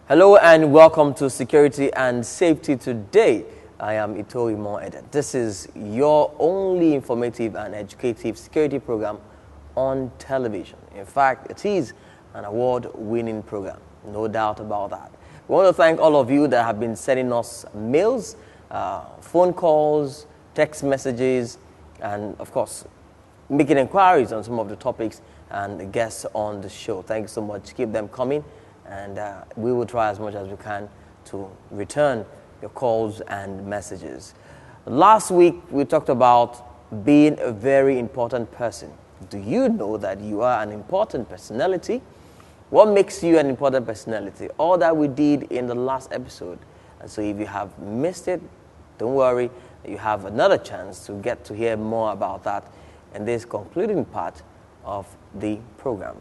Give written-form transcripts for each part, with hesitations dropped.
Hello and welcome to Security and Safety Today. I am Itohoimo Edet. This is your only informative and educative security program on television. In fact, it is an award-winning program, no doubt about that. We want to thank all of you that have been sending us mails, phone calls, text messages, and of course, making inquiries on some of the topics and the guests on the show. Thank you so much. Keep them coming. And we will try as much as we can to return your calls and messages. Last week, we talked about being a very important person. Do you know that you are an important personality? What makes you an important personality? All that we did in the last episode. And so if you have missed it, don't worry. You have another chance to get to hear more about that in this concluding part of the program.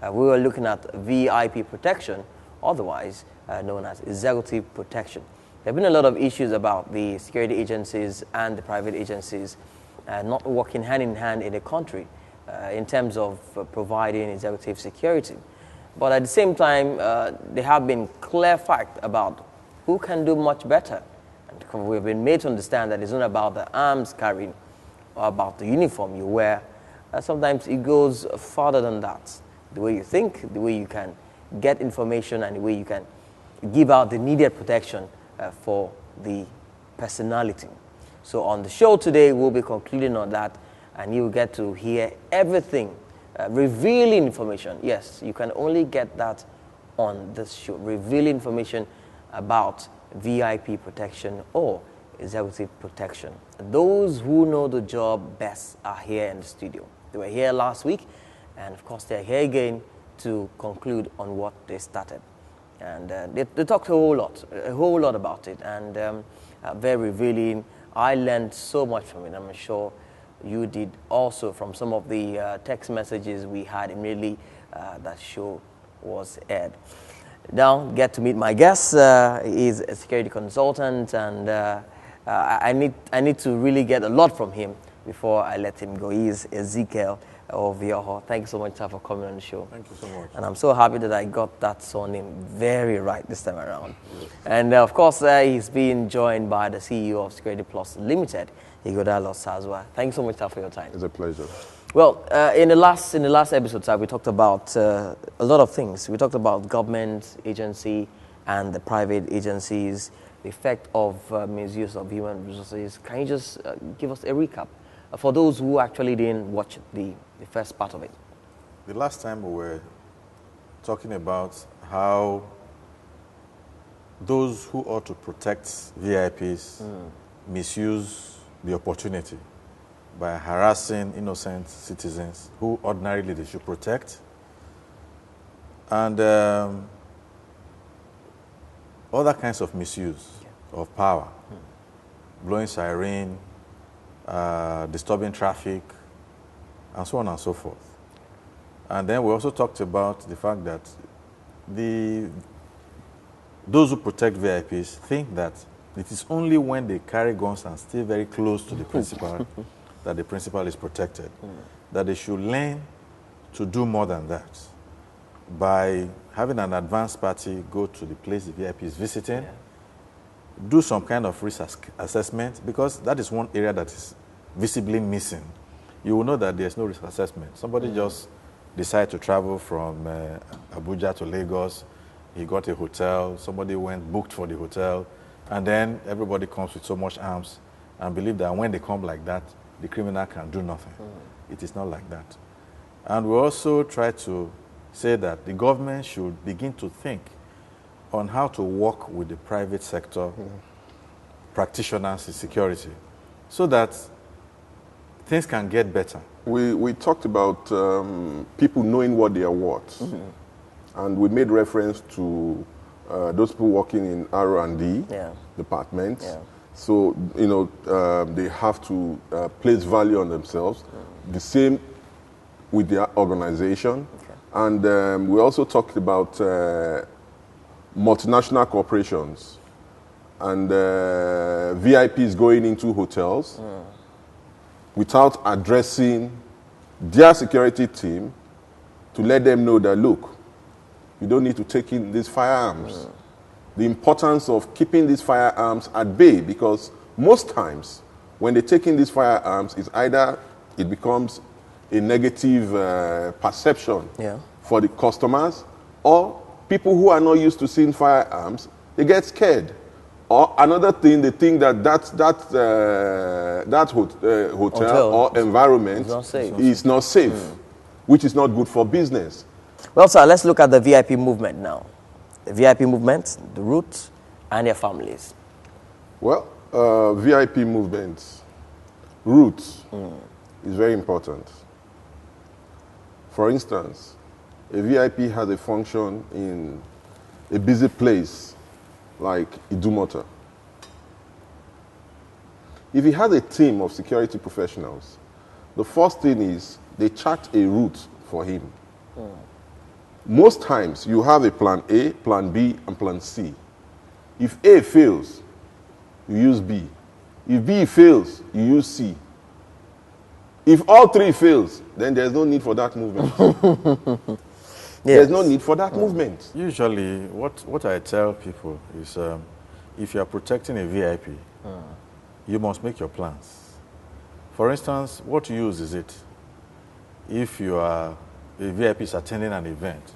We were looking at VIP protection, otherwise known as executive protection. There have been a lot of issues about the security agencies and the private agencies not working hand in hand in the country in terms of providing executive security. But at the same time, there have been clear facts about who can do much better. And we've been made to understand that it's not about the arms carrying or about the uniform you wear. Sometimes it goes further than that. The way you think, the way you can get information, and the way you can give out the needed protection for the personality. So on the show today, we'll be concluding on that, and you'll get to hear everything, revealing information. Yes, you can only get that on this show, revealing information about VIP protection or executive protection. Those who know the job best are here in the studio. They were here last week. And of course, they're here again to conclude on what they started. And they talked a whole lot about it, and very revealing. I learned so much from it. I'm sure you did also from some of the text messages we had immediately that show was aired. Now, get to meet my guest. He's a security consultant, and I need to really get a lot from him before I let him go. He's Ezekiel of Yoho. Thank you so much, sir, for coming on the show. Thank you so much. And I'm so happy that I got that surname very right this time around. Yes. And of course, he's being joined by the CEO of Security Plus Limited, Igodalo Sazwa. Thank you so much, sir, for your time. It's a pleasure. Well, in the last episode, sir, we talked about a lot of things. We talked about government agency and the private agencies, the effect of misuse of human resources. Can you just give us a recap for those who actually didn't watch the first part of it? The last time we were talking about how those who ought to protect VIPs misuse the opportunity by harassing innocent citizens who ordinarily they should protect. And other kinds of misuse of power, blowing siren, disturbing traffic, and so on and so forth. And then we also talked about the fact that those who protect VIPs think that it is only when they carry guns and stay very close to the principal that the principal is protected. That they should learn to do more than that by having an advanced party go to the place the VIP is visiting, do some kind of risk assessment, because that is one area that is visibly missing. You will know that there's no risk assessment. Somebody just decided to travel from Abuja to Lagos. He got a hotel. Somebody booked for the hotel. And then everybody comes with so much arms and believe that when they come like that, the criminal can do nothing. It is not like that. And we also try to say that the government should begin to think on how to work with the private sector practitioners in security so that things can get better. We talked about people knowing what they are worth. And we made reference to those people working in R&D departments. So, they have to place value on themselves. The same with their organization. And we also talked about multinational corporations and VIPs going into hotels without addressing their security team to let them know that, look, You don't need to take in these firearms. The importance of keeping these firearms at bay, because most times when they take in these firearms, it's either it becomes a negative perception for the customers, or people who are not used to seeing firearms, they get scared. Or another thing, they think that hotel or environment is not safe, which is not good for business. Well, sir, let's look at the VIP movement now. The VIP movement, the roots, and their families. Well, VIP movements, roots is very important. For instance, a VIP has a function in a busy place like Idumota. If he has a team of security professionals, the first thing is they chart a route for him. Most times you have a plan A, plan B, and plan C. If A fails, you use B. If B fails, you use C. If all three fails, then there's no need for that movement. There's no need for that movement. Usually, what I tell people is if you are protecting a VIP, you must make your plans. For instance, what use is it if you are a VIP is attending an event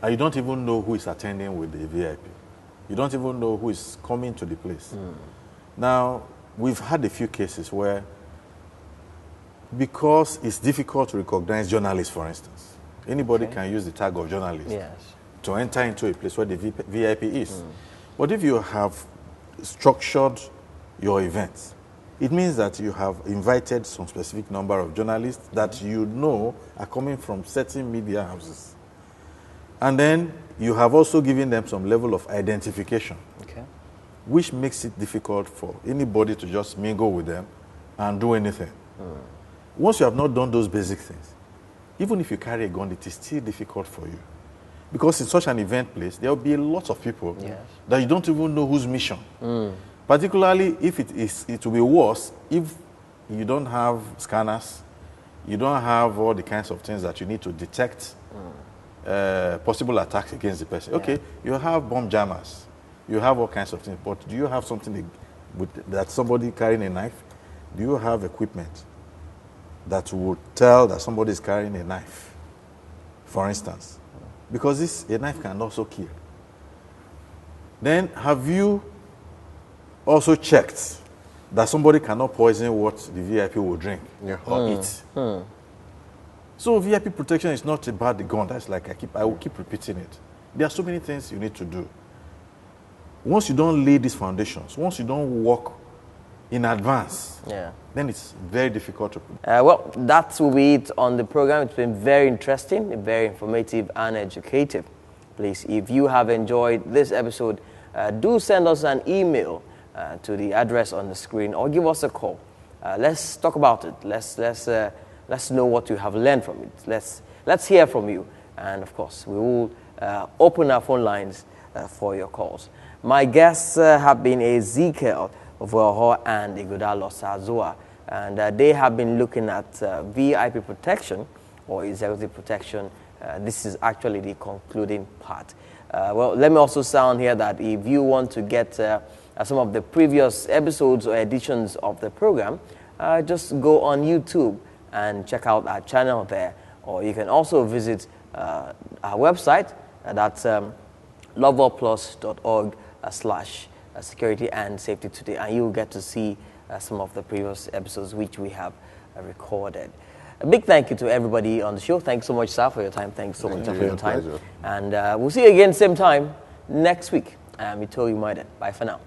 and you don't even know who is attending with the VIP? You don't even know who is coming to the place. Now, we've had a few cases where, because it's difficult to recognize journalists, for instance, anybody can use the tag of journalist to enter into a place where the VIP is. But if you have structured your events, it means that you have invited some specific number of journalists that you know are coming from certain media houses. And then you have also given them some level of identification, which makes it difficult for anybody to just mingle with them and do anything. Once you have not done those basic things, even if you carry a gun, it is still difficult for you. Because in such an event place, there will be a lot of people that you don't even know whose mission. Particularly if it will be worse if you don't have scanners, you don't have all the kinds of things that you need to detect possible attacks against the person. Okay, you have bomb jammers, you have all kinds of things, but do you have something that somebody carrying a knife? Do you have equipment that would tell that somebody is carrying a knife, for instance? Because a knife can also kill. Then have you also checked that somebody cannot poison what the VIP will drink or eat? So VIP protection is not about the gun. That's like I will keep repeating it. There are so many things you need to do. Once you don't lay these foundations, once you don't work in advance, then it's very difficult to... well, that will be it on the program. It's been very interesting, very informative and educative. Please, if you have enjoyed this episode, do send us an email to the address on the screen or give us a call. Let's talk about it. Let's know what you have learned from it. Let's hear from you. And of course, we will open our phone lines for your calls. My guests have been Ezekiel Voho and Ighodalo Sazoa, and they have been looking at VIP protection or executive protection. This is actually the concluding part. Well, let me also sound here that if you want to get some of the previous episodes or editions of the program, just go on YouTube and check out our channel there. Or you can also visit our website, that's loveworldplus.org/security and safety today, and you'll get to see some of the previous episodes which we have recorded. A big thank you to everybody on the show. Thanks so much, sir, for your time. Thanks so much for your time. Pleasure. And we'll see you again same time next week. I'm Itohoimo Edet. Bye for now.